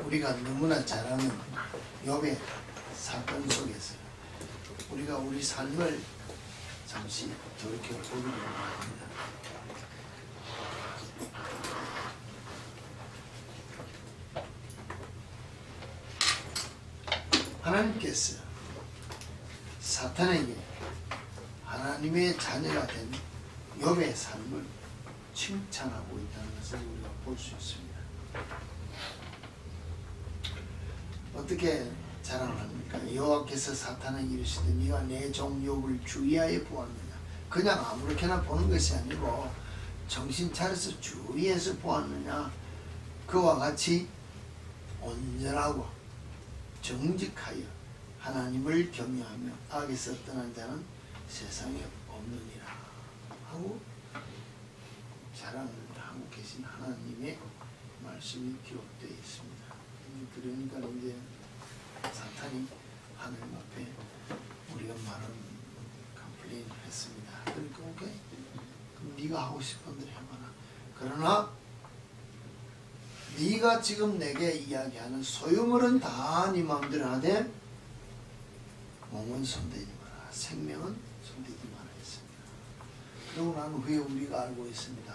우리가 너무나 잘 아는 욥의 사건 속에서 우리가 우리 삶을 잠시 돌이켜보려고 합니다. 하나님께서 사탄에게 하나님의 자녀가 된 욥의 삶을 칭찬하고 있다는 것을 우리가 볼 수 있습니다. 어떻게 자랑합니까? 여호와께서 사탄에게 이르시되 네가 내 종 욥을 주의하여 보았느냐. 그냥 아무렇게나 보는 것이 아니고 정신 차려서 주의해서 보았느냐. 그와 같이 온전하고 정직하여 하나님을 경외하며 악에서 떠난 자는 세상에 없느니라 하고 자랑을 하고 계신 하나님의 말씀이 기록되어 있습니다. 그러니까 이제 사탄이 하나님 앞에 우리가 말은 컴플레인 했습니다. 그러니까 오케이, 그럼 네가 하고 싶은 대로 해봐라. 그러나 네가 지금 내게 이야기하는 소유물은 다 네 마음대로 하되 몸은 손대지 마라, 생명은 손대지 마라 했습니다. 그러고 난 후에 우리가 알고 있습니다.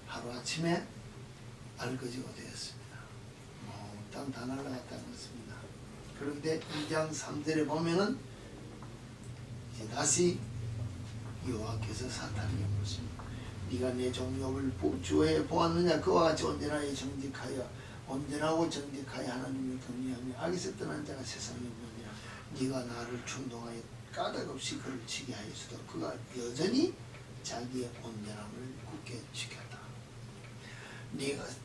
하루아침에 알거지가 되었습니다. 땅 다 날아갔다는 것입니다. 그런데 2장 3절에 보면은 이제 다시 여호와께서 사탄에게 묻습니다. 네가 내 종 욥을 주의해 보았느냐. 그와 같이 온전하게 정직하여 온전하고 정직하여 하나님을 경외하며 악에서 떠난 자가 세상에 없느냐. 네가 나를 충동하여 까닭없이 그를 치게 하였어도 그가 여전히 자기의 온전함을 굳게 지켰다.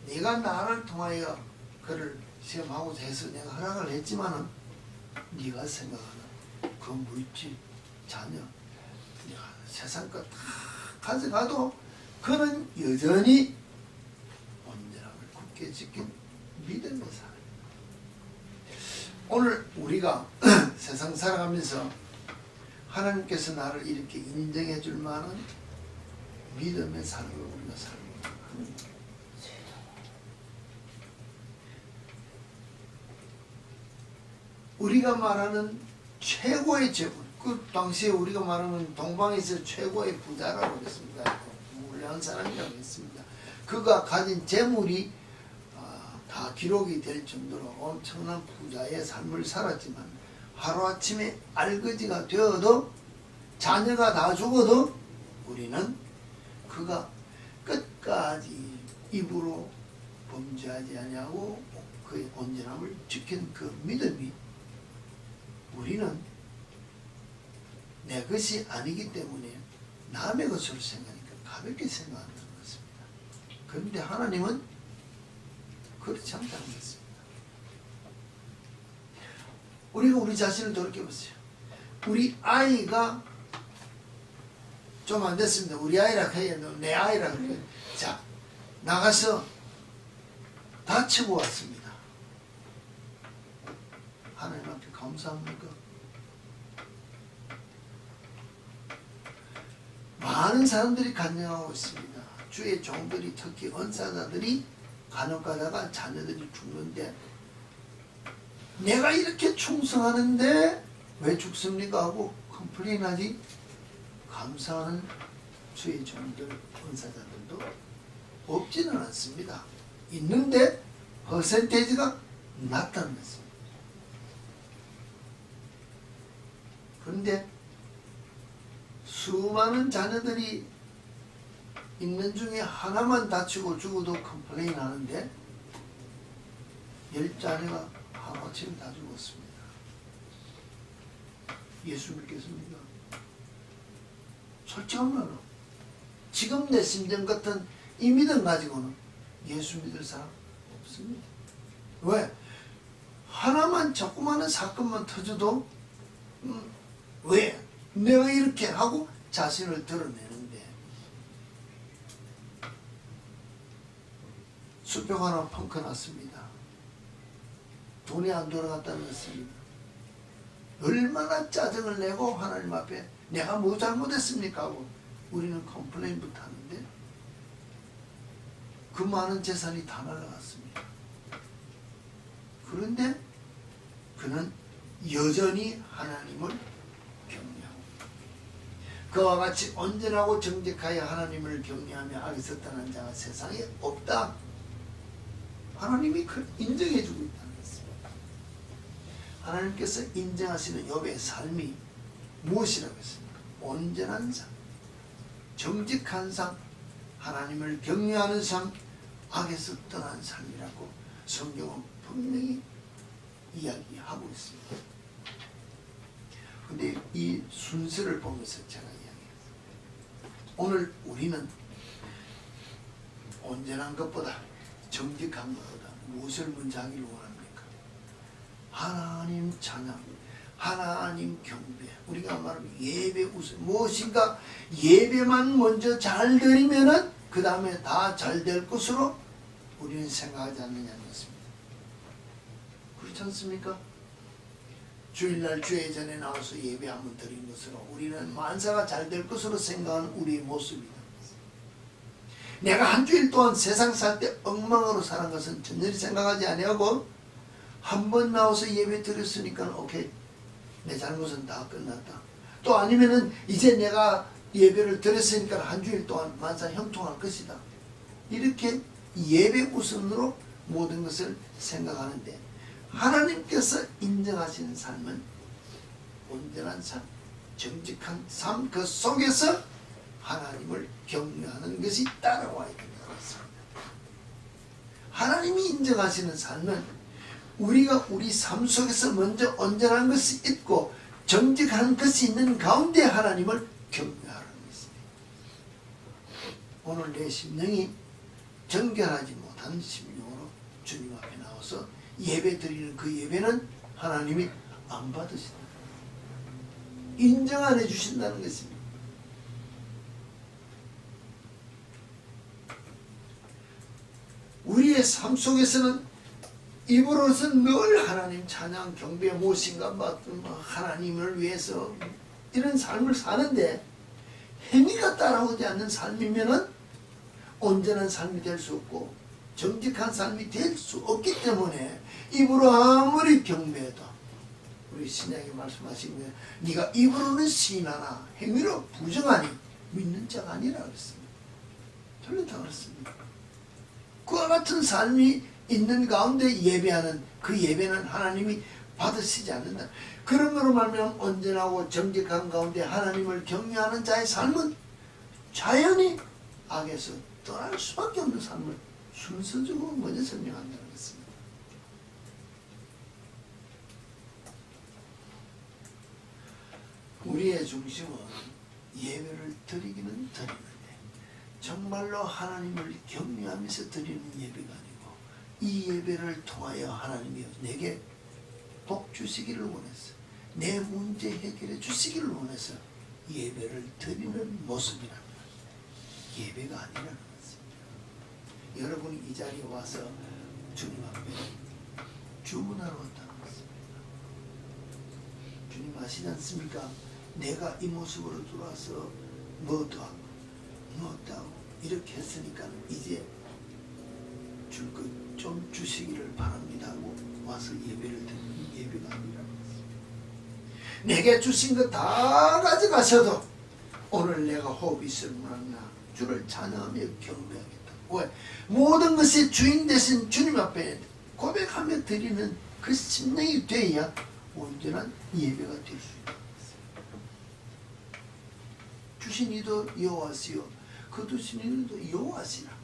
네가 나를 통하여 그를 시험하고자 해서 내가 허락을 했지만은 네가 생각하는 그 물질, 자녀, 네가 세상 것 다 가져가도 그는 여전히 온전함을 굳게 지킨 믿음의 사람. 오늘 우리가 세상 살아가면서 하나님께서 나를 이렇게 인정해 줄 만한 믿음의 삶을 우리가 살고 합니다. 우리가 말하는 최고의 재물, 그 당시에 우리가 말하는 동방에서 최고의 부자라고 했습니다. 무량한 사람이라고 했습니다. 그가 가진 재물이 다 기록이 될 정도로 엄청난 부자의 삶을 살았지만 하루아침에 알거지가 되어도 자녀가 다 죽어도 우리는 그가 끝까지 입으로 범죄하지 아니하고 그의 온전함을 지킨 그 믿음이 우리는 내 것이 아니기 때문에 남의 것으로 생각하니까 가볍게 생각한다는 것입니다. 그런데 하나님은 그렇지 않다는 것입니다. 우리가 우리 자신을 돌이켜보세요. 우리 아이가 좀 안 됐습니다. 우리 아이라 해야 내 아이라 해야. 자, 나가서 다치고 왔습니다. 하나님 앞에 감사합니까? 많은 사람들이 간증하고 있습니다. 주의 종들이, 특히 은사자들이 간혹 가다가 자녀들이 죽는데 내가 이렇게 충성하는데 왜 죽습니까? 하고 컴플레인하지 감사하는 주의 종들, 은사자들도 없지는 않습니다. 있는데 퍼센테이지가 낮다는 것입니다. 그런데 수많은 자녀들이 있는 중에 하나만 다치고 죽어도 컴플레인 하는데 10자녀가 하루아침에 다 죽었습니다. 예수 믿겠습니까? 솔직한 말로 지금 내 심정 같은 이 믿음 가지고는 예수 믿을 사람 없습니다. 왜? 하나만 조그마한 사건만 터져도 왜? 내가 이렇게 하고 자신을 드러내는데 수평 하나 펑크 났습니다. 돈이 안 돌아갔다는 것입니다. 얼마나 짜증을 내고 하나님 앞에 내가 뭐 잘못했습니까 하고 우리는 컴플레인부터 하는데 그 많은 재산이 다 날아갔습니다. 그런데 그는 여전히 하나님을 경외하고 그와 같이 온전하고 정직하여 하나님을 경외하며 악에서 떠난 자가 세상에 없다. 하나님이 그걸 인정해주고 있다는 것입니다. 하나님께서 인정하시는 욥의 삶이 무엇이라고 했습니까? 온전한 삶, 정직한 삶, 하나님을 경외하는 삶, 악에서 떠난 삶이라고 성경은 분명히 이야기하고 있습니다. 근데 이 순서를 보면서 제가 이야기했습니다. 오늘 우리는 온전한 것보다 정직한 것보다 무엇을 먼저 하기를 원합니까? 하나님 찬양, 하나님 경배, 우리가 말하면 예배 우선, 무엇인가 예배만 먼저 잘 드리면은 그 다음에 다 잘 될 것으로 우리는 생각하지 않느냐는 것입니다. 그렇지 않습니까? 주일날 주의 전에 나와서 예배 한번 드린 것으로 우리는 만사가 잘 될 것으로 생각하는 우리의 모습이다. 내가 한 주일 동안 세상 살 때 엉망으로 사는 것은 전혀 생각하지 아니하고 한 번 나와서 예배 드렸으니까 오케이, 내 잘못은 다 끝났다. 또 아니면은 이제 내가 예배를 드렸으니까 한 주일 동안 만사 형통할 것이다. 이렇게 예배 우선으로 모든 것을 생각하는데 하나님께서 인정하시는 삶은 온전한 삶, 정직한 삶, 그 속에서 하나님을 경외하는 것이 따라와야 된다고 했습니다. 하나님이 인정하시는 삶은 우리가 우리 삶 속에서 먼저 온전한 것이 있고 정직한 것이 있는 가운데 하나님을 경외하는 것입니다. 오늘 내 심령이 정결하지 못한 심령으로 주님 앞에 나와서 예배 드리는 그 예배는 하나님이 안 받으신다. 인정 안 해주신다는 것입니다. 우리의 삶 속에서는 입으로서는 늘 하나님 찬양 경배 무엇인가 하나님을 위해서 이런 삶을 사는데 행위가 따라오지 않는 삶이면은 온전한 삶이 될 수 없고 정직한 삶이 될 수 없기 때문에 입으로 아무리 경배해도 우리 신약에 말씀하신 거예요. 네가 입으로는 시인하나 행위로 부정하니 믿는 자가 아니라 그랬습니다. 틀렸다고 그랬습니다. 그와 같은 삶이 있는 가운데 예배하는 그 예배는 하나님이 받으시지 않는다. 그러므로 말미암아 온전하고 정직한 가운데 하나님을 경외하는 자의 삶은 자연히 악에서 떠날 수밖에 없는 삶을 순서적으로 먼저 설명한다는 것입니다. 우리의 중심은 예배를 드리기는 드리는데 정말로 하나님을 경외하면서 드리는 예배가 아니고 이 예배를 통하여 하나님이 내게 복 주시기를 원해서 내 문제 해결해 주시기를 원해서 예배를 드리는 모습이라면 예배가 아니라는 것입니다. 여러분이 이 자리에 와서 주님 앞에 주문하러 왔다는 것입니다. 주님 아시지 않습니까? 내가 이 모습으로 들어와서 뭐도 하고 뭐도 하고 이렇게 했으니까 이제 줄 것 좀 주시기를 바랍니다 하고 와서 예배를 드리는 예배가 아니라는 것입니다. 내게 주신 것 다 가져가셔도 오늘 내가 호흡이 있을 만나 주를 찬양하며 경배하겠다. 왜? 모든 것이 주인 되신 주님 앞에 고백하며 드리는 그 심령이 되어야 온전한 예배가 될 수 있는 것입니다. 주신 이도 여호와시요 거두신 이도 여호와시라.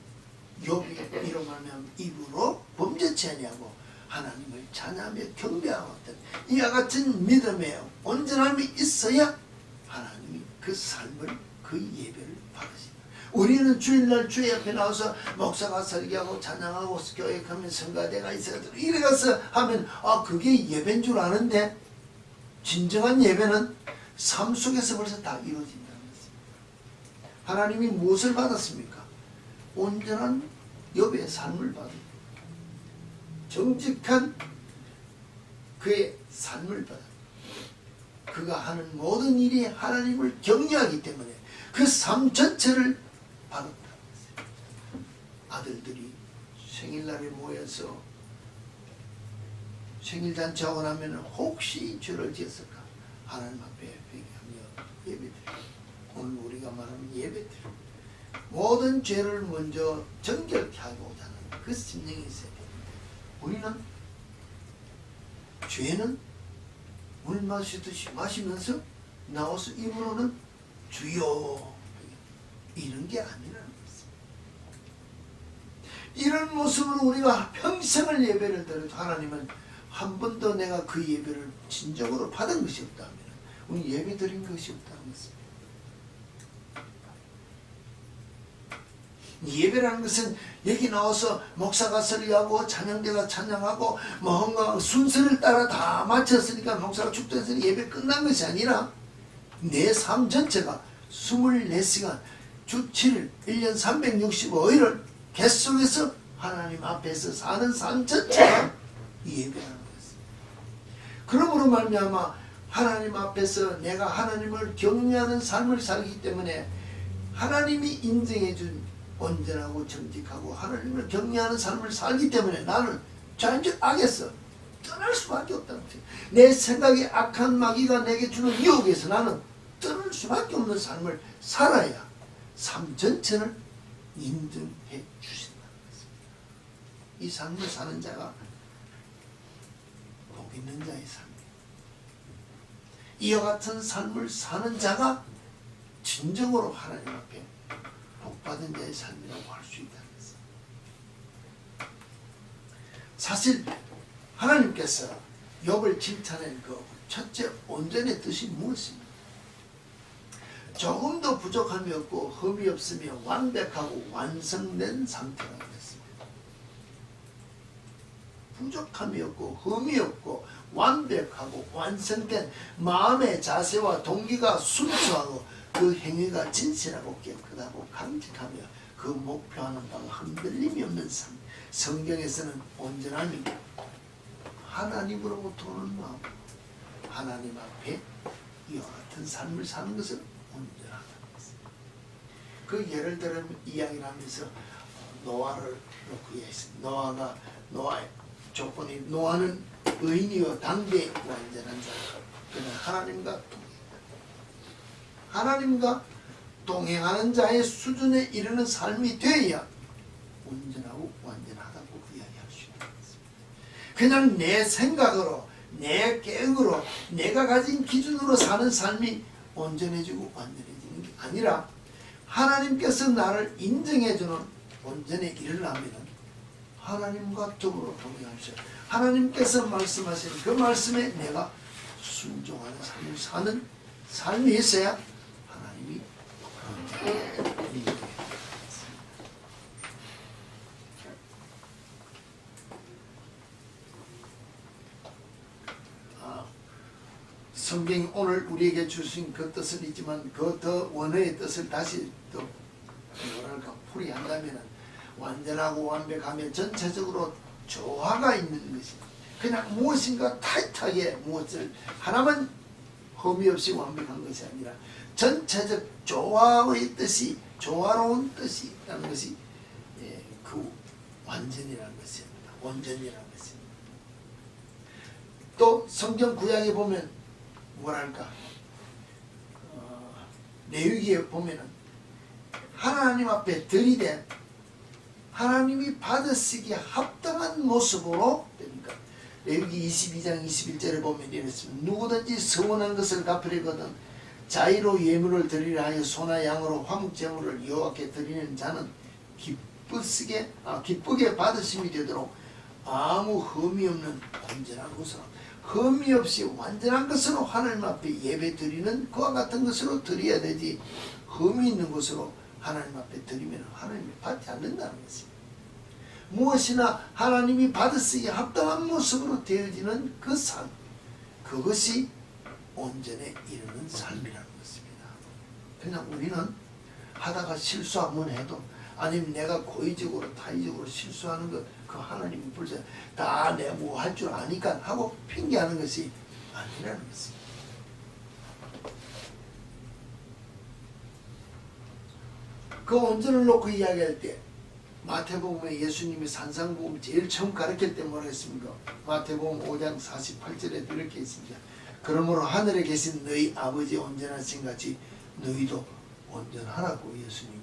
욥이 이로 말하면 입으로 범죄치 아니하고 하나님을 찬양하며 경배하거든. 이와 같은 믿음에 온전함이 있어야 하나님이 그 삶을 그 예배를 받으신다. 우리는 주일날 주의 앞에 나와서 목사가 설교하고 찬양하고 교회 가면 성가대가 있어야 이래 가서 하면 그게 예배인 줄 아는데 진정한 예배는 삶 속에서 벌써 다 이루어진다는 것입니다. 하나님이 무엇을 받았습니까? 온전한 욥의 삶을 받은 정직한 그의 삶을 받은 그가 하는 모든 일이 하나님을 경외하기 때문에 그 삶 전체를 받았다는 것입니다. 아들들이 생일날에 모여서 생일잔치하고 나면 혹시 죄를 지었을까? 하나님 앞에 회개하며 예배드리고, 오늘 우리가 말하는 예배드리고 모든 죄를 먼저 정결케 하고자 하는 그 심령이 있어야 되는데, 우리는 죄는 물 마시듯이 마시면서 나와서 입으로는 주여 이런 게 아니라는 것입니다. 이런 모습으로 우리가 평생을 예배를 드려도 하나님은 한 번도 내가 그 예배를 진정으로 받은 것이 없다면 우리 예배 드린 것이 없다는 것입니다. 예배라는 것은 여기 나와서 목사가 설교하고 찬양대가 찬양하고 뭔가 순서를 따라 다 마쳤으니까 목사가 축도해서 예배 끝난 것이 아니라 내 삶 전체가 24시간 주 7일 1년 365일을 계속해서 하나님 앞에서 사는 삶 전체가 예배라는 것입니다. 그러므로 말미암아 하나님 앞에서 내가 하나님을 경외하는 삶을 살기 때문에 하나님이 인정해 준 온전하고 정직하고 하나님을 경외하는 삶을 살기 때문에 나는 자연적 악에서 떠날 수밖에 없다는 거죠. 내 생각에 악한 마귀가 내게 주는 유혹에서 나는 떠날 수밖에 없는 삶을 살아야 삶 전체를 인정해 주신다는 것입니다. 이 삶을 사는 자가 복 있는 자의 삶이에요. 이와 같은 삶을 사는 자가 진정으로 하나님 앞에 복받은 자의 삶이라고 할 수 있다는 것입니다. 사실 하나님께서 욥을 칭찬한 그 첫째 온전의 뜻이 무엇입니까? 조금도 부족함이 없고 흠이 없으며 완벽하고 완성된 상태라고 했습니다. 부족함이 없고 흠이 없고 완벽하고 완성된 마음의 자세와 동기가 순수하고 그 행위가 진실하고 깨끗하고 강직하며 그 목표하는 바가 흔들림이 없는 삶. 성경에서는 온전함이 하나님으로부터 오는 마음, 하나님 앞에 이와 같은 삶을 사는 것은 온전하다는 것입니다. 그 예를 들어 이야기를 하면서 노아를 놓고 이야기했습니다. 노아의 조건이 노아는 의인이요 당대 완전한 자가, 그는 하나님과 동행하는 자의 수준에 이르는 삶이 되어야 온전하고 완전하다고 이야기할 수 있는 것입니다. 그냥 내 생각으로 내 계획으로 내가 가진 기준으로 사는 삶이 온전해지고 완전해지는 게 아니라 하나님께서 나를 인정해주는 온전에 이르려면 하나님과 더불어 동행하셔 하나님께서 말씀하시는 그 말씀에 내가 순종하는 삶을 사는 삶이 있어야 하나님이 인정해. 성경이 오늘 우리에게 주신 그 뜻은 있지만 그 더 원어의 뜻을 다시 또 뭐랄까 풀이한다면 완전하고 완벽하며 전체적으로 조화가 있는 것이, 그냥 무엇인가 타이트하게 무엇을 하나만 흠이 없이 완벽한 것이 아니라 전체적 조화의 뜻이, 조화로운 뜻이라는 것이 그 완전이라는 것입니다. 온전이라는 것입니다. 또 성경 구약에 보면 뭐랄까 레위기에 보면은 하나님 앞에 들이대 하나님이 받으시기에 합당한 모습으로, 그러니까 레위기 22장 21절에 보면 이랬습니다. 누구든지 서원한 것을 갚으려거든 자의로 예물을 드리려 하여 소나 양으로 화목제물을 여호와께 드리는 자는 기쁘게 받으심이 되도록 아무 흠이 없는 온전한 것으로, 흠이 없이 완전한 것으로 하나님 앞에 예배 드리는 그와 같은 것으로 드려야 되지, 흠이 있는 것으로 하나님 앞에 드리면 하나님이 받지 않는다는 것입니다. 무엇이나 하나님이 받으시기에 합당한 모습으로 되어지는 그 삶, 그것이 온전에 이르는 삶이라는 것입니다. 그냥 우리는 하다가 실수하면 해도, 아니면 내가 고의적으로 타의적으로 실수하는 것, 그 하나님이 불쌍해 다 내가 뭐 할 줄 아니까 하고 핑계하는 것이 아니라는 것입니다. 그 온전을 놓고 이야기할 때 마태복음에 예수님이 산상복음 제일 처음 가르칠 때 뭐라 했습니까? 마태복음 5장 48절에 이렇게 있습니다. 그러므로 하늘에 계신 너희 아버지 온전하신 같이 너희도 온전하라고 예수님이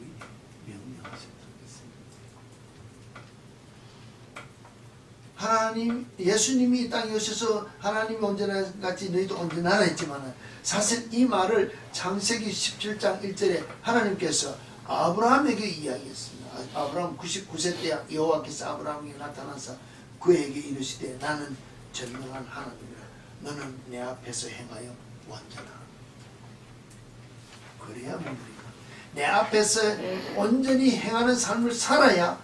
명령하셨다고 했습니다. 하나님, 예수님이 이 땅에 오셔서 하나님이 온전한 같이 너희도 온전하라 했지만 사실 이 말을 창세기 17장 1절에 하나님께서 아브라함에게 이야기했습니다. 아브라함 99세 때 여호와께서 아브라함에게 나타나서 그에게 이르시되 나는 전능한 하나님이라. 너는 내 앞에서 행하여 완전하라. 그래야만 우리가 내 앞에서 온전히 행하는 삶을 살아야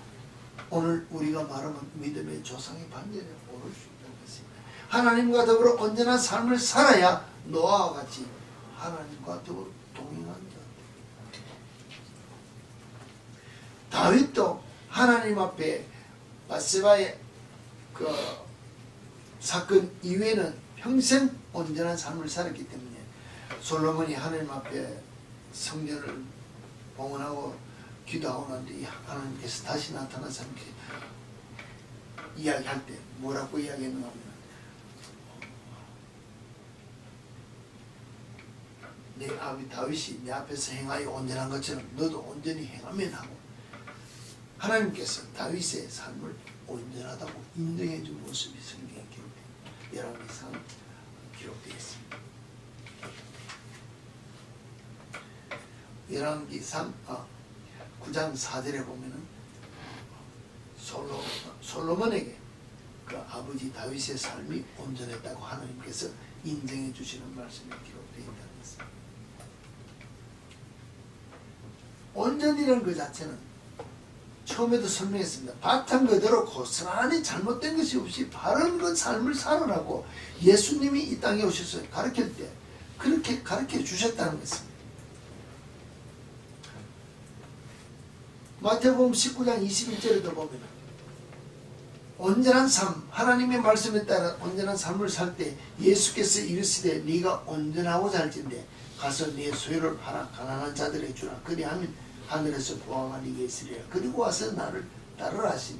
오늘 우리가 말하면 믿음의 조상의 반열에 오를 수 있다는 것입니다. 하나님과 더불어 온전한 삶을 살아야 노아와 같이 하나님과 더불어 동행한다. 다윗도 하나님 앞에 바세바의 그 사건 이후에는 평생 온전한 삶을 살았기 때문에 솔로몬이 하나님 앞에 성전을 봉헌하고 기도하고 난 뒤에 하나님께서 다시 나타나서 이렇게 이야기할 때 뭐라고 이야기했는가 하면 내 아비 다윗이 내 앞에서 행하여 온전한 것처럼 너도 온전히 행하면 하고 하나님께서 다윗의 삶을 온전하다고 인정해 준 모습이 성경에 기록됩니다. 열왕기상 기록되어 있습니다. 열왕기상 9장 4절에 보면은 솔로몬에게 그 아버지 다윗의 삶이 온전했다고 하나님께서 인정해 주시는 말씀이 기록되어 있다는 것입니다. 온전이라는 그 자체는 처음에도 설명했습니다. 바탕 그대로 고스란히 잘못된 것이 없이 바른 그 삶을 살으라고 예수님이 이 땅에 오셔서 가르칠 때 그렇게 가르쳐 주셨다는 것입니다. 마태복음 19장 21절에도 보면 온전한 삶, 하나님의 말씀에 따라 온전한 삶을 살 때 예수께서 이르시되 네가 온전하고자 할진대 가서 네 소유를 팔아 가난한 자들에게 주라. 그리하면 하늘에서 보아가 네게 있으리라. 그리고 와서 나를 따르라 하시니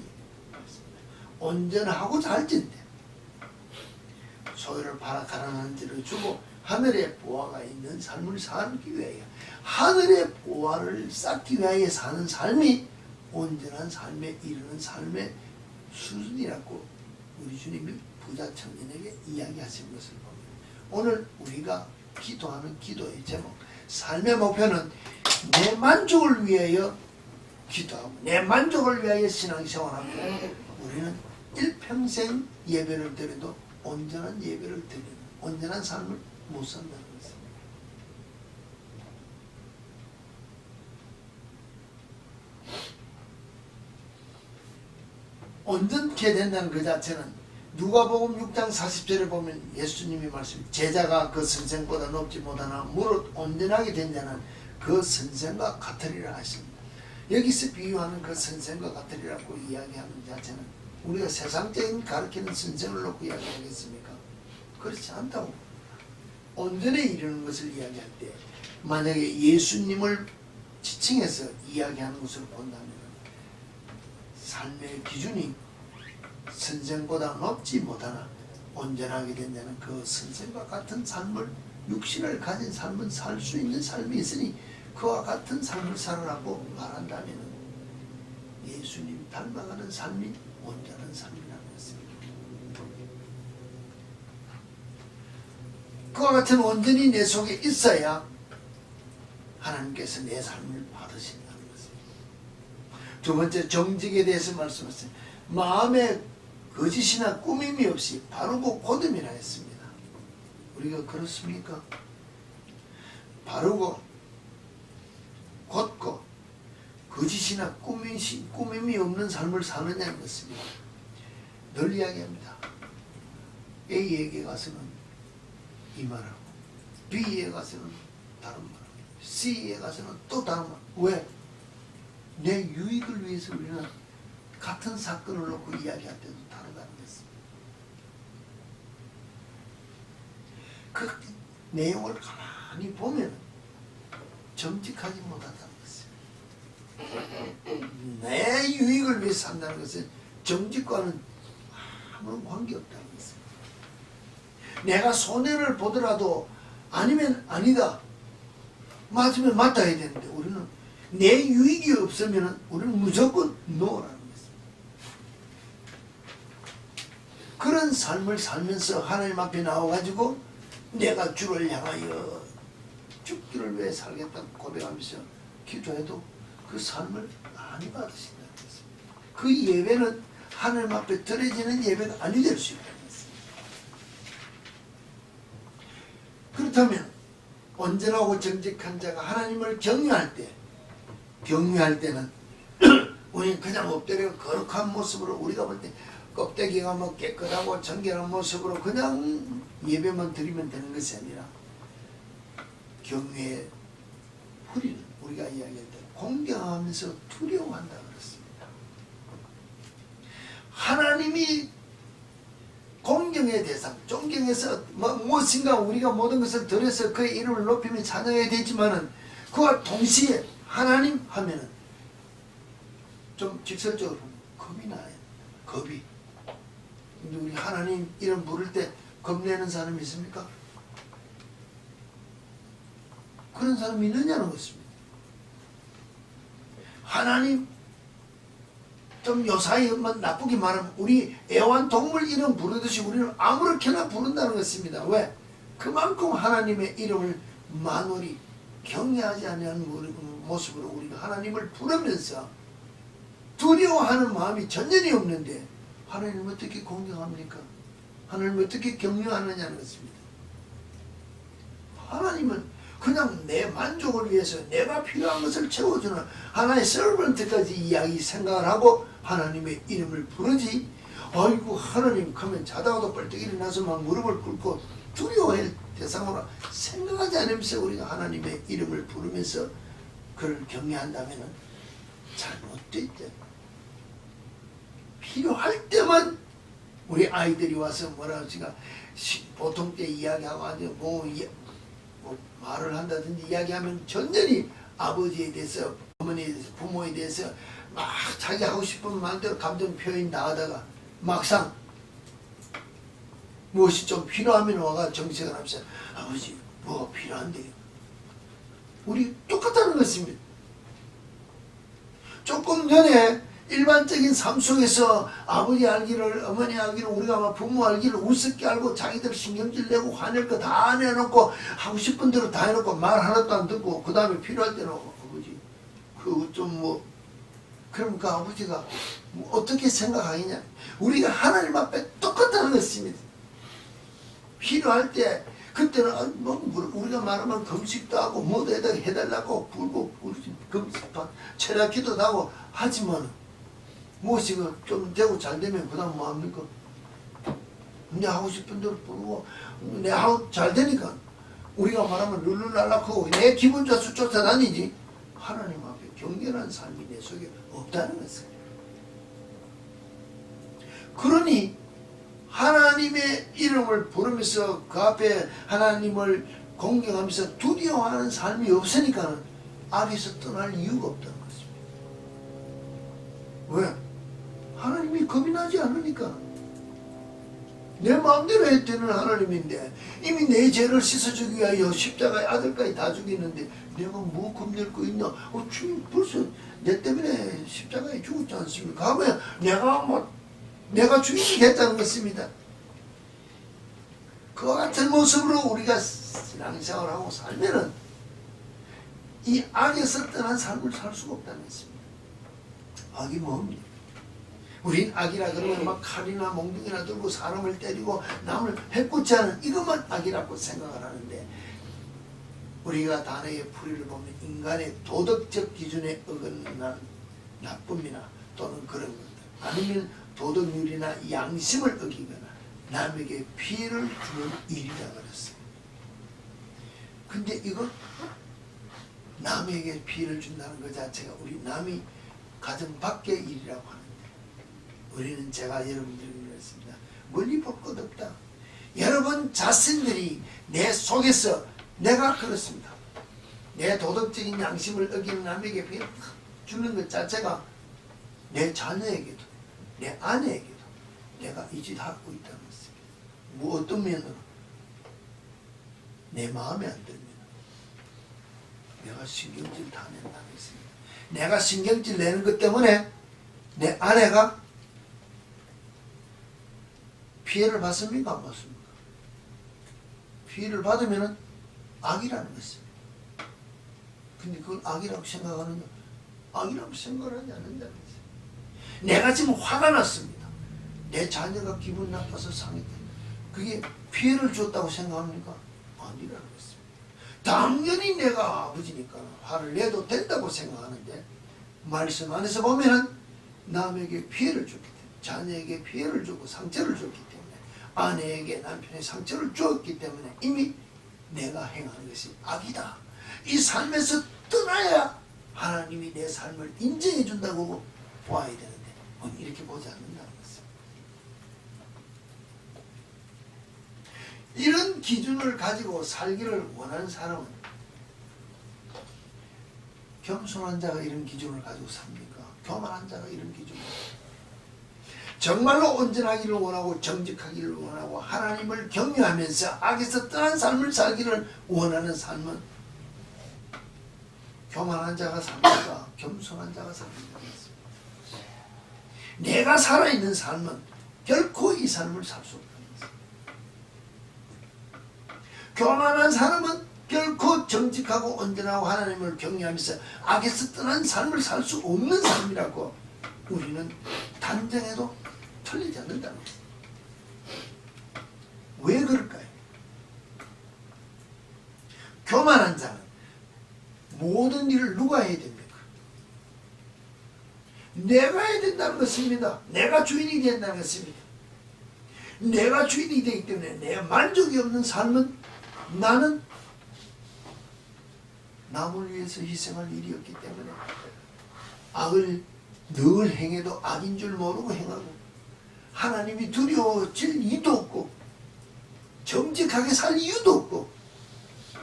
온전하고자 할진대 소유를 팔아 가난한 자들에게 주고 하늘에 보아가 있는 삶을 살기 위하여 하늘의 보아를 쌓기 위하여 사는 삶이 온전한 삶에 이르는 삶의 수준이라고 우리 주님이 부자 청년에게 이야기하신 것을 봅니다. 오늘 우리가 기도하는 기도의 제목, 삶의 목표는 내 만족을 위하여 기도하고 내 만족을 위하여 신앙생활하고 우리는 일평생 예배를 드려도 온전한 예배를 드리는 온전한 삶을 못 산다는 것입니다. 온전케 된다는 그 자체는 누가복음 6장 40절에 보면 예수님이 말씀 제자가 그 선생보다 높지 못하나 무릇 온전하게 된 자는 그 선생과 같으리라 하십니다. 여기서 비유하는 그 선생과 같으리라고 이야기하는 자체는 우리가 세상적인 가르치는 선생을 놓고 이야기하겠습니까? 그렇지 않다고. 온전에 이르는 것을 이야기할 때 만약에 예수님을 지칭해서 이야기하는 것을 본다면 삶의 기준이 선생보다 높지 못하나 온전하게 된 자는 그 선생과 같은 삶을 육신을 가진 삶은 살 수 있는 삶이 있으니 그와 같은 삶을 살으라고 말한다면 예수님 닮아가는 삶이 온전한 삶이라는 것입니다. 그와 같은 온전히 내 속에 있어야 하나님께서 내 삶을 받으신다는 것입니다. 두 번째 정직에 대해서 말씀하셨어요. 마음에 거짓이나 꾸밈이 없이 바르고 곧음이라 했습니다. 우리가 그렇습니까? 바르고 곧고 거짓이나 꾸밈이 없는 삶을 사느냐는 것입니다. 늘 이야기합니다. A에게 가서는 이 말하고 B에 가서는 다른 말하고 C에 가서는 또 다른 말. 왜? 내 유익을 위해서 우리는 같은 사건을 놓고 이야기할 때도 다르다는 것입니다. 그 내용을 가만히 보면 정직하지 못한다는 것입니다. 내 유익을 위해 산다는 것은 정직과는 아무런 관계없다는 것입니다. 내가 손해를 보더라도 아니면 아니다, 맞으면 맞다 해야 되는데 우리는 내 유익이 없으면 우리는 무조건 노라는 것입니다. 그런 삶을 살면서 하나님 앞에 나와가지고 내가 주를 향하여 죽기를 위해 살겠다고 고백하면서 기도해도 그 삶을 많이 받으신다는 것입니다. 그 예배는 하나님 앞에 드려지는 예배가 아니 될 수 있다는 것입니다. 그렇다면 온전하고 정직한 자가 하나님을 경외할 때는 우리는 그냥 엎드려 거룩한 모습으로, 우리가 볼 때 껍데기가 뭐 깨끗하고 정결한 모습으로 그냥 예배만 드리면 되는 것이 아니라 경외의 뿌리는 우리가 이야기할 때 공경하면서 두려워한다 그랬습니다. 하나님이 공경의 대상, 존경해서 무엇인가 우리가 모든 것을 드려서 그의 이름을 높이며 찬양해야 되지만은 그와 동시에 하나님 하면은 좀 직설적으로 겁이 나요. 겁이. 근데 우리 하나님 이름 부를 때 겁내는 사람이 있습니까? 그런 사람이 있느냐는 것입니다. 하나님 좀 요사이 나쁘게 말하면 우리 애완동물 이름 부르듯이 우리는 아무렇게나 부른다는 것입니다. 왜? 그만큼 하나님의 이름을 만월히 경외하지 않는 모습으로 우리가 하나님을 부르면서 두려워하는 마음이 전혀 없는데 하나님을 어떻게 공경합니까? 하나님을 어떻게 경외하느냐는 것입니다. 하나님은 그냥 내 만족을 위해서 내가 필요한 것을 채워주는 하나의 서번트까지 이야기 생각을 하고 하나님의 이름을 부르지, 아이고 하나님 하면 자다가도 벌떡 일어나서 막 무릎을 꿇고 두려워할 대상으로 생각하지 않으면서 우리가 하나님의 이름을 부르면서 그를 경외한다면 잘못됐죠. 필요할 때만 우리 아이들이 와서 뭐라 하지가 보통 때 이야기하고 아주 뭐 말을 한다든지 이야기하면 전전히 아버지에 대해서, 어머니에 대해서, 부모에 대해서 막 자기 하고 싶은 마음대로 감정 표현 나가다가 막상 무엇이 좀 필요하면 와가 정색을 하면서 아버지 뭐가 필요한데요? 우리 똑같다는 것입니다. 조금 전에 일반적인 삶 속에서 아버지 알기를, 어머니 알기를, 우리가 막 부모 알기를 우습게 알고 자기들 신경질 내고 화낼 거 다 내놓고 하고 싶은 대로 다 해놓고 말 하나도 안 듣고 그 다음에 필요할 때는 아버지 그거 좀 뭐, 그럼 그 아버지가 뭐 어떻게 생각하느냐? 우리가 하나님 앞에 똑같다는 것입니다. 필요할 때 그때는 뭐 우리가 말하면 금식도 하고 뭐도 해달라고 불고 금식판 철학기도 하고 하지만 무엇이 좀 되고 잘 되면 그 다음 뭐 합니까? 내 하고 싶은 대로 부르고 내 하고 잘 되니까 우리가 말하면 룰루랄라하고 내 기분 좋아서 쫓아다니지 하나님 앞에 경건한 삶이 내 속에 없다는 것이에요. 그러니 하나님의 이름을 부르면서 그 앞에 하나님을 공경하면서 두려워하는 삶이 없으니까 악에서 떠날 이유가 없다는 것입니다. 왜? 하나님이 겁이 나지 않으니까. 내 마음대로 했다는 하나님인데 이미 내 죄를 씻어주기 위하여 십자가의 아들까지 다 죽였는데 내가 뭐 겁낼 거 있나? 주님 벌써 내 때문에 십자가에 죽었지 않습니까? 하면 내가 죽이겠다는 것입니다. 그와 같은 모습으로 우리가 신앙생활을 하고 살면은 이 악에서 떠난 삶을 살 수가 없다는 것입니다. 악이 뭡니까? 우린 악이라 그러면 막 칼이나 몽둥이나 들고 사람을 때리고 남을 해코지 하는 이것만 악이라고 생각을 하는데 우리가 단어의 풀이를 보면 인간의 도덕적 기준에 어긋난 나쁨이나 또는 그런 것들 아니면 도덕률이나 양심을 어기거나 남에게 피해를 주는 일이라 그랬어요. 근데 이거 남에게 피해를 준다는 것 자체가 우리 남이 가정 밖의 일이라고 하는데 우리는 제가 여러분들에게 그랬습니다. 멀리 볼 것 없다. 여러분 자신들이 내 속에서 내가 그렇습니다. 내 도덕적인 양심을 어기는 남에게 피해 주는 것 자체가 내 자녀에게도 내 아내에게도 내가 이 짓 하고 있다는 것입니다. 뭐 어떤 면으로 내 마음에 안 들면 내가 신경질 다 낸다는 것입니다. 내가 신경질 내는 것 때문에 내 아내가 피해를 받습니까? 안 받습니까? 피해를 받으면 악이라는 것입니다. 근데 그걸 악이라고 생각하느냐? 악이라고 생각하지 않는다는 것입니다. 내가 지금 화가 났습니다. 내 자녀가 기분 나빠서 상했다. 그게 피해를 줬다고 생각합니까? 아니라는 것입니다. 당연히 내가 아버지니까 화를 내도 된다고 생각하는데 말씀 안에서 보면은 남에게 피해를 줬기 때문에 자녀에게 피해를 주고 상처를 줬기 때문에 아내에게 남편의 상처를 주었기 때문에 이미 내가 행하는 것이 악이다. 이 삶에서 떠나야 하나님이 내 삶을 인정해 준다고 보아야 되는데 이렇게 보지 않는다는 것입니다. 이런 기준을 가지고 살기를 원하는 사람은 겸손한 자가 이런 기준을 가지고 삽니까? 교만한 자가 이런 기준을 정말로 온전하기를 원하고 정직하기를 원하고 하나님을 경외하면서 악에서 떠난 삶을 살기를 원하는 삶은 교만한 자가 삽니까? 겸손한 자가 삽니까? 내가 살아있는 삶은 결코 이 삶을 살 수 없다는 것입니다. 교만한 사람은 결코 정직하고 온전하고 하나님을 경외하면서 악에서 떠난 삶을 살 수 없는 삶이라고 우리는 단정해도 틀리지 않는다는 것입니다. 왜 그럴까요? 교만한 자는 모든 일을 누가 해야 됩니까? 내가 해야 된다는 것입니다. 내가 주인이 된다는 것입니다. 내가 주인이 되기 때문에 내 만족이 없는 삶은 나는 남을 위해서 희생할 일이 없기 때문에 악을 늘 행해도 악인 줄 모르고 행하고 하나님이 두려워질 이유도 없고 정직하게 살 이유도 없고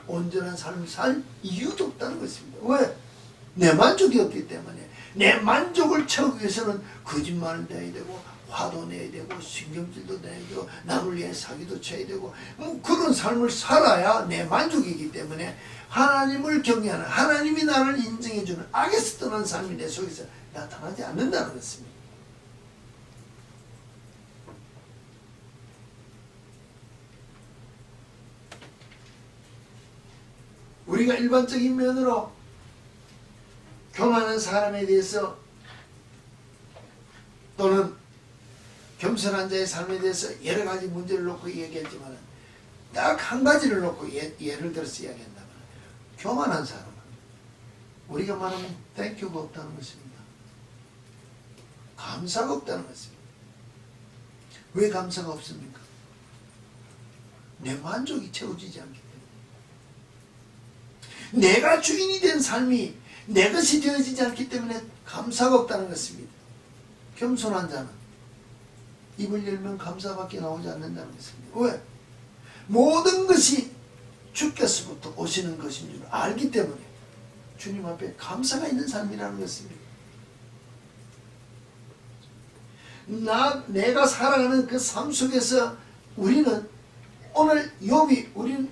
온전한 삶을 살 이유도 없다는 것입니다. 왜? 내 만족이 없기 때문에 내 만족을 채우기 위해서는 거짓말을 내야 되고 화도 내야 되고 신경질도 내야 되고 남을 위해 사기도 쳐야 되고 그런 삶을 살아야 내 만족이기 때문에 하나님을 경외하는 하나님이 나를 인정해주는 악에서 떠난 삶이 내 속에서 나타나지 않는다는 것입니다. 우리가 일반적인 면으로 교만한 사람에 대해서 또는 겸손한 자의 삶에 대해서 여러 가지 문제를 놓고 얘기했지만 딱 한 가지를 놓고 예를 들어서 이야기한다면 교만한 사람은 우리가 말하면 땡큐가 없다는 것입니다. 감사가 없다는 것입니다. 왜 감사가 없습니까? 내 만족이 채워지지 않기 때문에 내가 주인이 된 삶이 내 것이 되어지지 않기 때문에 감사가 없다는 것입니다. 겸손한 자는 입을 열면 감사밖에 나오지 않는다는 것입니다. 왜? 모든 것이 주께서부터 오시는 것인 줄 알기 때문에 주님 앞에 감사가 있는 삶이라는 것입니다. 내가 살아가는 그 삶 속에서 우리는 오늘 욥이 우리는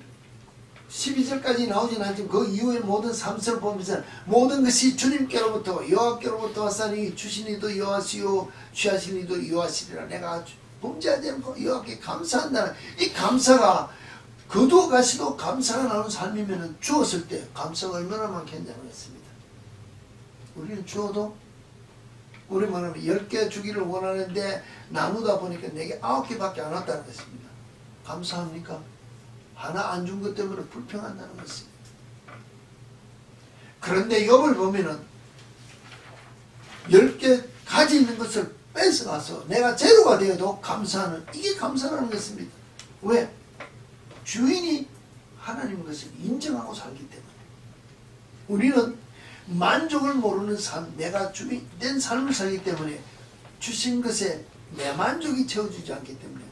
12절까지 나오진 않지만 그 이후의 모든 삶을 보면서 모든 것이 주님께로부터 여호와께로부터 왔사니 주시니도 여호와시요 취하시니도 여호와시리라. 내가 범죄하지 않고 여호와께 감사한다는 이 감사가 거두어 가시도 감사가 나오는 삶이면 주었을 때 감사가 얼마나 많겠냐는 것입니다. 우리는 주어도 우리 말하면 10개 주기를 원하는데 나누다 보니까 내게 9개밖에 안 왔다는 것입니다. 감사합니까? 하나 안 준 것 때문에 불평한다는 것입니다. 그런데 욥을 보면은 10개 가지 있는 것을 뺏어가서 내가 제로가 되어도 감사하는 이게 감사라는 것입니다. 왜? 주인이 하나님 것을 인정하고 살기 때문에 우리는 만족을 모르는 삶, 내가 주인 된 삶을 살기 때문에 주신 것에 내 만족이 채워주지 않기 때문에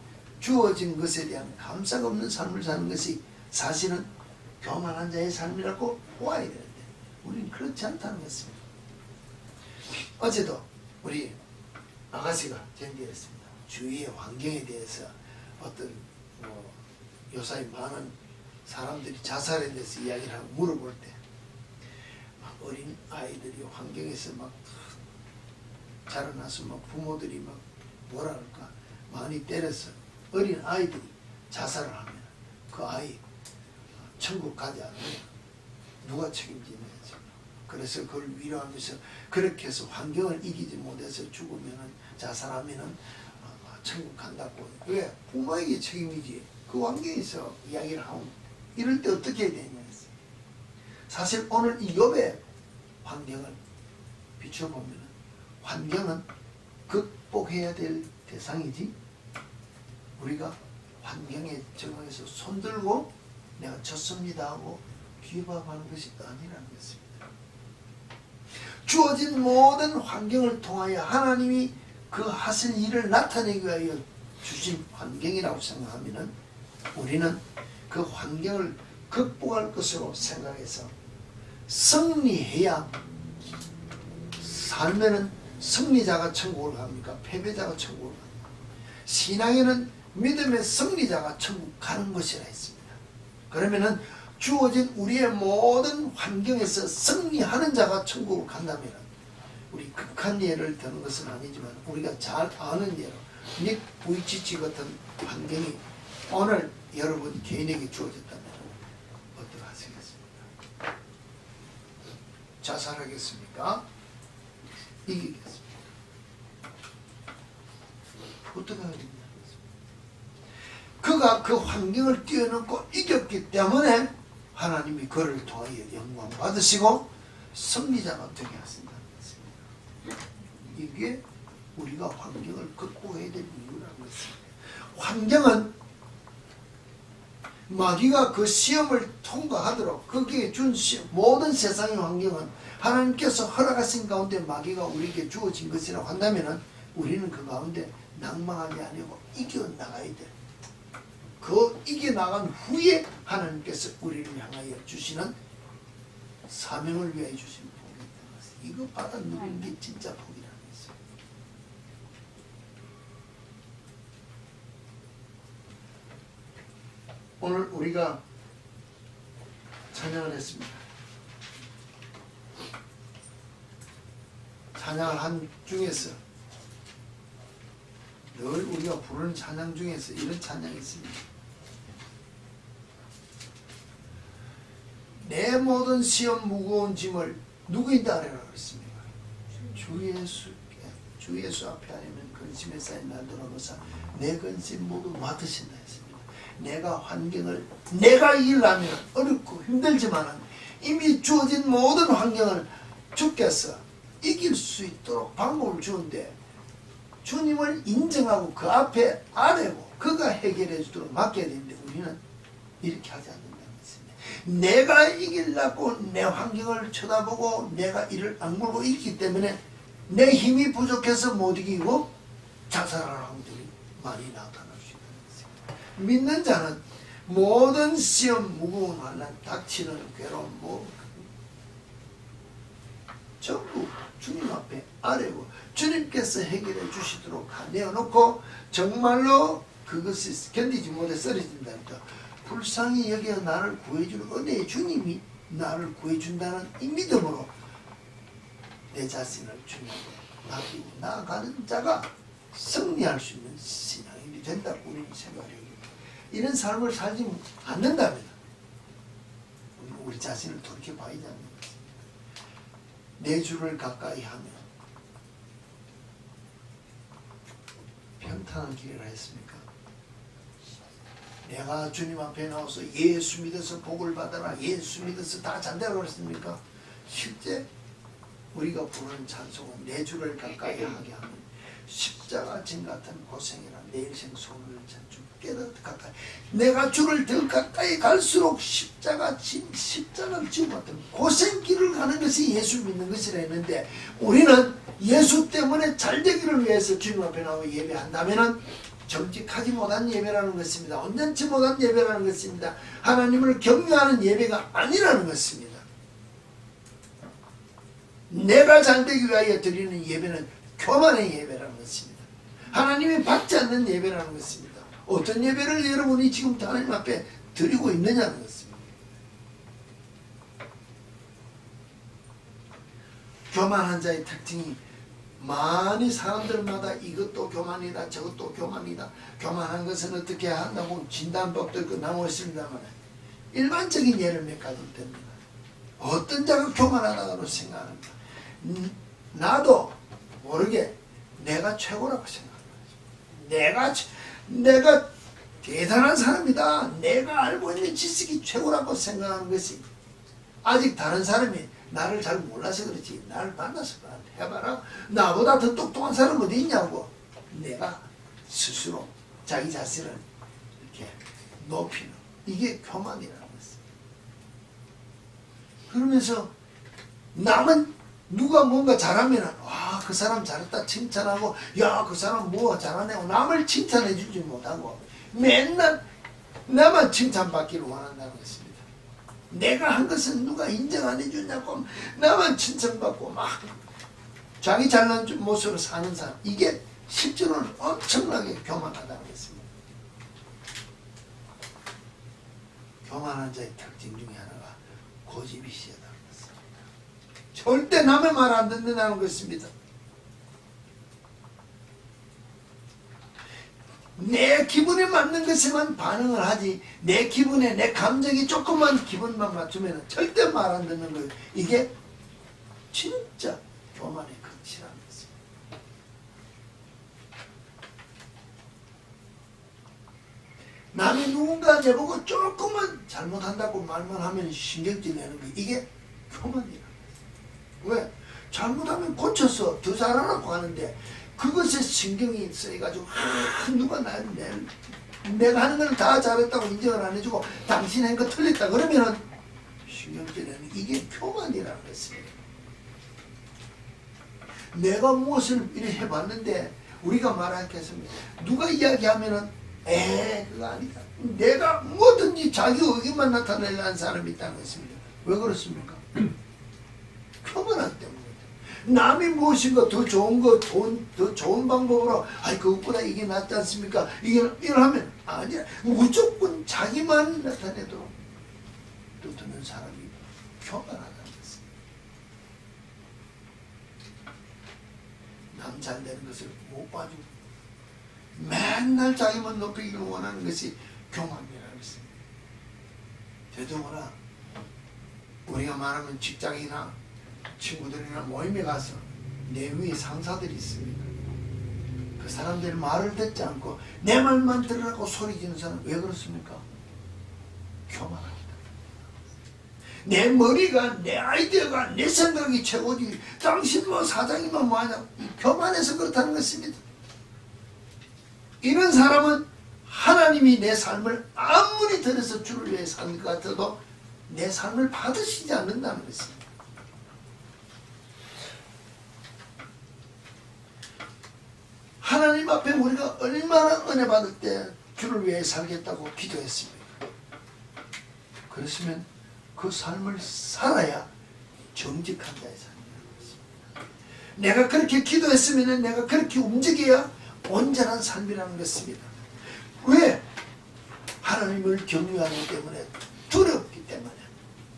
주어진 것에 대한 감사가 없는 삶을 사는 것이 사실은 교만한 자의 삶이라고 보아야 되는데 우리는 그렇지 않다는 것입니다. 어제도 우리 아가씨가 전개했습니다. 주위의 환경에 대해서 어떤 요사이 많은 사람들이 자살에 대해서 이야기를 하고 물어볼 때 막 어린 아이들이 환경에서 막 자라나서 막 부모들이 막 뭐라 할까 많이 때려서 어린 아이들이 자살을 하면 그 아이 천국 가지 않으면 누가 책임지느냐. 그래서 그걸 위로하면서 그렇게 해서 환경을 이기지 못해서 죽으면은 자살하면은 천국 간다고. 왜? 부모에게 책임이지. 그 환경에서 이야기를 하면 이럴 때 어떻게 해야 되냐 했어요. 사실 오늘 이 욥의 환경을 비춰보면 환경은 극복해야 될 대상이지 우리가 환경에 적응해서 손들고 내가 졌습니다 하고 기밥하는 것이 아니라는 것입니다. 주어진 모든 환경을 통하여 하나님이 그 하실 일을 나타내기 위하여 주신 환경이라고 생각하면 우리는 그 환경을 극복할 것으로 생각해서 승리해야 살면은 승리자가 천국을 갑니까? 패배자가 천국을 갑니까? 신앙에는 믿음의 승리자가 천국 가는 것이라 했습니다. 그러면은 주어진 우리의 모든 환경에서 승리하는 자가 천국을 간다면 우리 극한 예를 드는 것은 아니지만 우리가 잘 아는 예로 닉 부이치치 같은 환경이 오늘 여러분 개인에게 주어졌다면 어떻게 하시겠습니까? 자살하겠습니까? 이기겠습니까? 어떻게 하겠냐? 그가 그 환경을 뛰어넘고 이겼기 때문에 하나님이 그를 통하여 영광 받으시고 승리자가 되게 하신다는 것입니다. 이게 우리가 환경을 극복해야 될 이유라는 것입니다. 환경은 마귀가 그 시험을 통과하도록 거기에 준 모든 세상의 환경은 하나님께서 허락하신 가운데 마귀가 우리에게 주어진 것이라고 한다면 우리는 그 가운데 낭망하지 아니고 이겨나가야 돼. 그 이겨나간 후에 하나님께서 우리를 향하여 주시는 사명을 위하여 주신 복이 있다는 것을 이거 받아 누리는 게 진짜 복이라는 것이죠. 오늘 우리가 찬양을 했습니다. 찬양을 한 중에서 늘 우리가 부르는 찬양 중에서 이런 찬양이 있습니다. 내 모든 시험 무거운 짐을 누구인데 아래라고 했습니까? 주 예수 앞에 아니면 근심에 쌓인 날 돌아보사 내 근심 모두 맡으신다 했습니다. 내가 환경을 내가 이기려면 어렵고 힘들지만 이미 주어진 모든 환경을 주께서 이길 수 있도록 방법을 주는데 주님을 인정하고 그 앞에 아뢰고 그가 해결해 주도록 맡겨야 되는데 우리는 이렇게 하지 않는다는 것입니다. 내가 이기려고 내 환경을 쳐다보고 내가 이를 악물고 있기 때문에 내 힘이 부족해서 못 이기고 자살하는 사람들이 많이 나타날 수 있다는 것입니다. 믿는 자는 모든 시험 무거운 환난 닥치는 괴로움 전부 주님 앞에 아뢰고 주님께서 해결해 주시도록 내어놓고 정말로 그것이 견디지 못해 쓰러진다니까 불쌍히 여겨 나를 구해주는 은혜의 주님이 나를 구해준다는 이 믿음으로 내 자신을 주님께 맡기고 나아가는 자가 승리할 수 있는 신앙이 된다고 우리는 생각해요. 이런 삶을 살지 않는다면 우리 자신을 돌이켜봐야 하는 것입니다. 내 주를 가까이 하면 평탄한 길이라 했습니까? 내가 주님 앞에 나와서 예수 믿어서 복을 받아라 예수 믿어서 다 잔다고 그랬습니까? 실제 우리가 부르는 찬송은 내 주를 가까이 하게 하면 십자가 진 같은 고생이라 내 인생 소원을 좀 깨닫 가까이 내가 주를 더 가까이 갈수록 십자가를 지고 같은 고생길을 가는 것이 예수 믿는 것이라 했는데 우리는 예수 때문에 잘되기를 위해서 주님 앞에 나와 예배한다면 정직하지 못한 예배라는 것입니다. 온전치 못한 예배라는 것입니다. 하나님을 경외하는 예배가 아니라는 것입니다. 내가 잘되기 위하여 드리는 예배는 교만의 예배라는 것입니다. 하나님이 받지 않는 예배라는 것입니다. 어떤 예배를 여러분이 지금 하나님 앞에 드리고 있느냐는 것입니다. 교만한 자의 특징이 많이 사람들마다 이것도 교만이다 저것도 교만이다, 교만한 것은 어떻게 한다고 진단법도 있고 나오고 있습니다만 일반적인 예를 몇 가지 됩니다. 어떤 자가 교만하다고 생각합니다. 나도 모르게 내가 최고라고 생각합니다. 내가 대단한 사람이다, 내가 알고 있는 지식이 최고라고 생각하는 것이 아직 다른 사람이 나를 잘 몰라서 그렇지, 나를 만나서 해봐라, 나보다 더 똑똑한 사람 어디 있냐고 내가 스스로 자기 자신을 이렇게 높이는, 이게 교만이라는 것입니다. 그러면서 남은 누가 뭔가 잘하면 와, 그 사람 잘했다 칭찬하고, 야, 그 사람 뭐 잘하네, 남을 칭찬해 주지 못하고 맨날 나만 칭찬받기를 원한다는 것입니다. 내가 한 것은 누가 인정 안 해주냐고 나만 칭찬받고 막 자기 잘난 모습으로 사는 사람, 이게 실제로는 엄청나게 교만하다는 것입니다. 교만한 자의 특징 중에 하나가 고집이 세다는 것입니다. 절대 남의 말 안 듣는다는 것입니다. 내 기분에 맞는 것에만 반응을 하지, 내 기분에 내 감정이 조금만 기분만 맞추면 절대 말 안 듣는 거예요. 이게 진짜 교만의 극치라는 것입니다. 남이 누군가 내보고 조금만 잘못한다고 말만 하면 신경질 내는 거예요. 이게 교만이라는 거예요. 왜? 잘못하면 고쳐서 더 잘하라고 하는데 그것에 신경이 쓰여가지고 누가 내가 하는 건 다 잘했다고 인정을 안 해주고 당신 한 거 틀렸다 그러면은 신경질내는, 이게 교만이라는 것입니다. 내가 무엇을 이렇게 해봤는데 우리가 말하겠습니다. 누가 이야기하면은 그거 아니다, 내가 뭐든지 자기 의견만 나타내려는 사람이 있다는 것입니다. 왜 그렇습니까? 교만하기 때문에. 남이 무엇인가 더 좋은 거, 더 좋은 방법으로, 그것보다 이게 낫지 않습니까? 이러면 아니야. 무조건 자기만 나타내도록 또 듣는 사람이 교만하다는 것입니다. 남 잘 되는 것을 못 봐주고 맨날 자기만 높이기를 원하는 것이 교만이라는 것입니다. 되도록이나 우리가 말하면 직장이나 친구들이나 모임에 가서 내 위에 상사들이 있습니다. 그 사람들 말을 듣지 않고 내 말만 들으라고 소리 지르는 사람, 왜 그렇습니까? 교만합니다. 내 머리가, 내 아이디어가, 내 생각이 최고지, 당신 뭐 사장이면 뭐하냐, 교만해서 그렇다는 것입니다. 이런 사람은 하나님이 내 삶을 아무리 들여서 주를 위해 사는 것 같아도 내 삶을 받으시지 않는다는 것입니다. 하나님 앞에 우리가 얼마나 은혜 받을 때 주를 위해 살겠다고 기도했습니까? 그렇으면 그 삶을 살아야 정직한 자의 삶이라는 것입니다. 내가 그렇게 기도했으면 내가 그렇게 움직여야 온전한 삶이라는 것입니다. 왜? 하나님을 경외하기 때문에, 두렵기 때문에,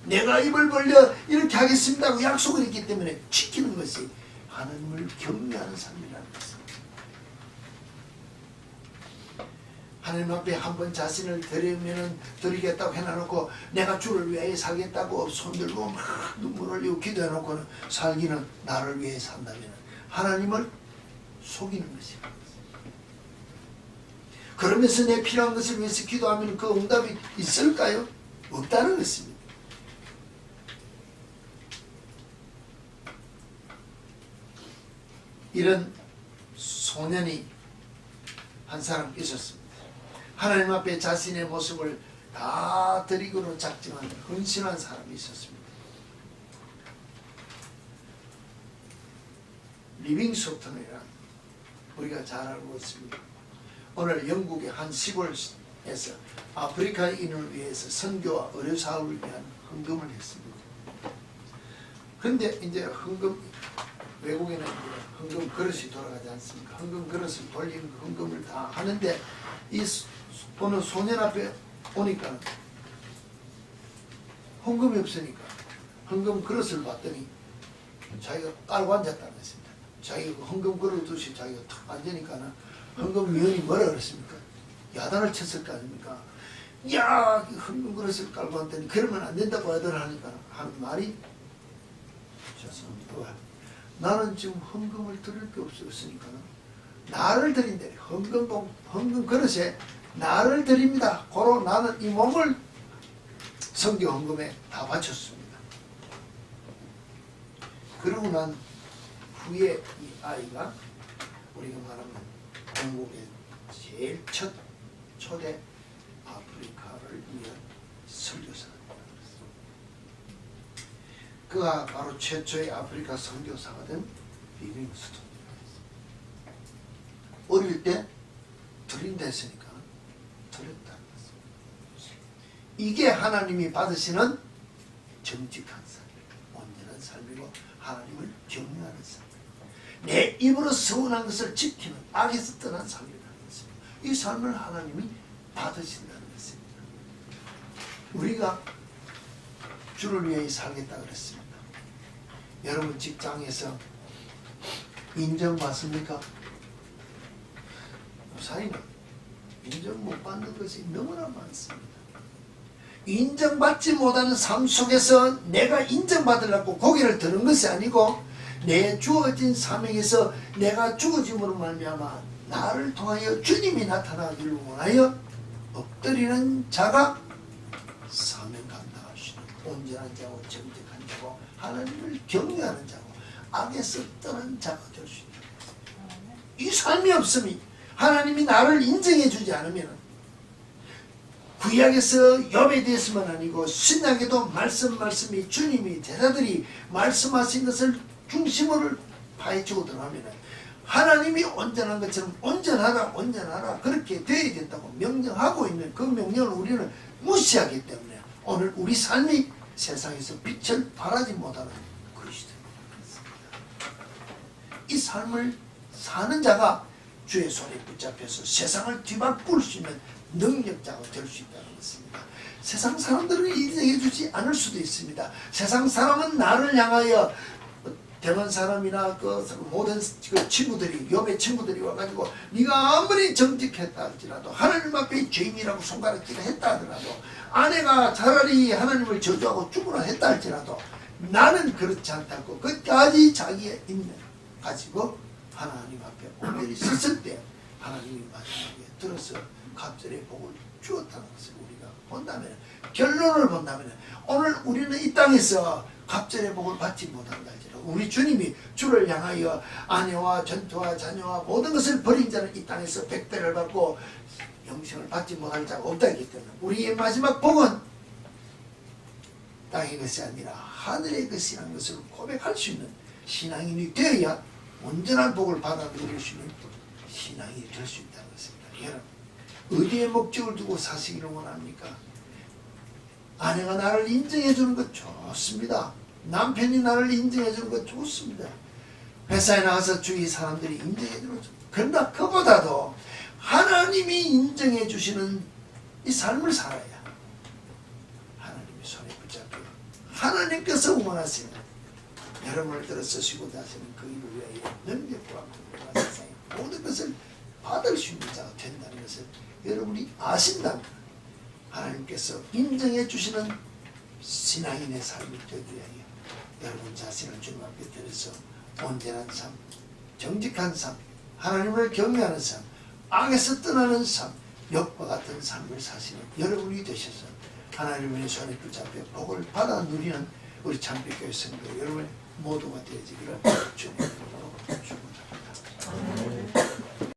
내가 입을 벌려 이렇게 하겠습니다 하고 약속을 했기 때문에 지키는 것이 하나님을 경외하는 삶이라는 것입니다. 하나님 앞에 한번 자신을 드리겠다고 해놔놓고 내가 주를 위해 살겠다고 손들고 막 눈물 흘리고 기도해놓고는 살기는 나를 위해 산다면 하나님을 속이는 것입니다. 그러면서 내 필요한 것을 위해서 기도하면 그 응답이 있을까요? 없다는 것입니다. 이런 소년이 한 사람 있었습니다. 하나님 앞에 자신의 모습을 다 드리고로 작정한 헌신한 사람이 있었습니다. 리빙스톤이란 우리가 잘 알고 있습니다. 오늘 영국의 한 시골에서 아프리카인을 위해서 선교와 의료사업을 위한 헌금을 했습니다. 근데 이제 헌금, 외국에는 이제 헌금 그릇이 돌아가지 않습니까? 헌금 그릇을 돌리는 헌금을 다 하는데 이 어느 소년 앞에 오니까 헌금이 없으니까 헌금 그릇을 봤더니 자기가 깔고 앉았다는 것입니다. 자기가 헌금 그릇 듯이 자기가 탁 앉으니까는 헌금위원이 뭐라 그랬습니까? 야단을 쳤을 거 아닙니까? 야, 헌금 그릇을 깔고 앉더니 그러면 안 된다고 하더라니까 하는 말이 죄송합니다. 나는 지금 헌금을 드릴 게 없으니까 나를 드린대. 헌금 그릇에 나를 드립니다. 고로 나는 이 몸을 선교 헌금에 다 바쳤습니다. 그러고 난 후에 이 아이가 우리가 말하면 영국의 제일 첫 초대 아프리카를 위한 선교사입니다. 그가 바로 최초의 아프리카 선교사가 된 리빙스톤. 어릴 때 드린다 했으니까 드렸다는 것입니다. 이게 하나님이 받으시는 정직한 삶, 온전한 삶이고 하나님을 경외하는 삶, 내 입으로 서운한 것을 지키는 악에서 떠난 삶이라는 것입니다. 이 삶을 하나님이 받으신다는 것입니다. 우리가 주를 위해 살겠다 그랬습니다. 여러분 직장에서 인정받습니까? 사이는 인정 못 받는 것이 너무나 많습니다. 인정받지 못하는 삶 속에서 내가 인정받으려고 고개를 드는 것이 아니고 내 주어진 사명에서 내가 주어짐으로 말미암아 나를 통하여 주님이 나타나기를 원하여 엎드리는 자가 사명 감당하시는 온전한 자고 정직한 자고 하나님을 경외하는 자고 악에서 떠난 자가 될 수 있다. 이 삶이 없으면 하나님이 나를 인정해 주지 않으면 구약에서 욥에 대해서만 아니고 신약에도 말씀이 주님이 제자들이 말씀하신 것을 중심으로 파헤치고 들어가면 하나님이 온전한 것처럼 온전하라 그렇게 되어야 된다고 명령하고 있는 그 명령을 우리는 무시하기 때문에 오늘 우리 삶이 세상에서 빛을 발하지 못하는 것이 됩니다. 이 삶을 사는 자가 주의 손에 붙잡혀서 세상을 뒤바꿀 수 있는 능력자가 될 수 있다는 것입니다. 세상 사람들은 인정해 주지 않을 수도 있습니다. 세상 사람은 나를 향하여 대만 사람이나 그 모든 그 친구들이 욥의 친구들이 와가지고 네가 아무리 정직했다 할지라도 하나님 앞에 죄인이라고 손가락질을 했다 하더라도 아내가 차라리 하나님을 저주하고 죽으라 했다 할지라도 나는 그렇지 않다고 끝까지 자기의 인내 가지고 하나님 앞에 온전히 섰을 때 하나님이 마지막에 들어서 갑절의 복을 주었다는 것을 우리가 본다면 결론을 본다면 오늘 우리는 이 땅에서 갑절의 복을 받지 못한다 할지라도 우리 주님이 주를 향하여 아내와 전투와 자녀와 모든 것을 버린 자는 이 땅에서 백배를 받고 영생을 받지 못할 자가 없다기 때문에 우리의 마지막 복은 땅의 것이 아니라 하늘의 것이라는 것을 고백할 수 있는 신앙인이 되어야 온전한 복을 받아 누릴 수 있는 신앙이 될 수 있다는 것입니다. 여러분 어디에 목적을 두고 사시기를 원합니까? 아내가 나를 인정해 주는 것 좋습니다. 남편이 나를 인정해 주는 것 좋습니다. 회사에 나가서 주위 사람들이 인정해 주는 것 좋습니다. 그러나 그보다도 하나님이 인정해 주시는 이 삶을 살아야 하나님의 손에 붙잡혀 하나님께서 원하시는 여러분을 들어 쓰시고 다시는 그 일을 위하여 능력과 공부와 세상의 모든 것을 받을 수 있는 자가 된다는 것을 여러분이 아신다면 하나님께서 인정해 주시는 신앙인의 삶을 되기 위하여 여러분 자신을 주님 앞에 들여서 온전한 삶, 정직한 삶, 하나님을 경외하는 삶, 악에서 떠나는 삶, 욥과 같은 삶을 사시는 여러분이 되셔서 하나님의 손에 붙잡혀 복을 받아 누리는 우리 참빛교회 성도 여러분 모두가 되어지기를 주님으로 축복합니다.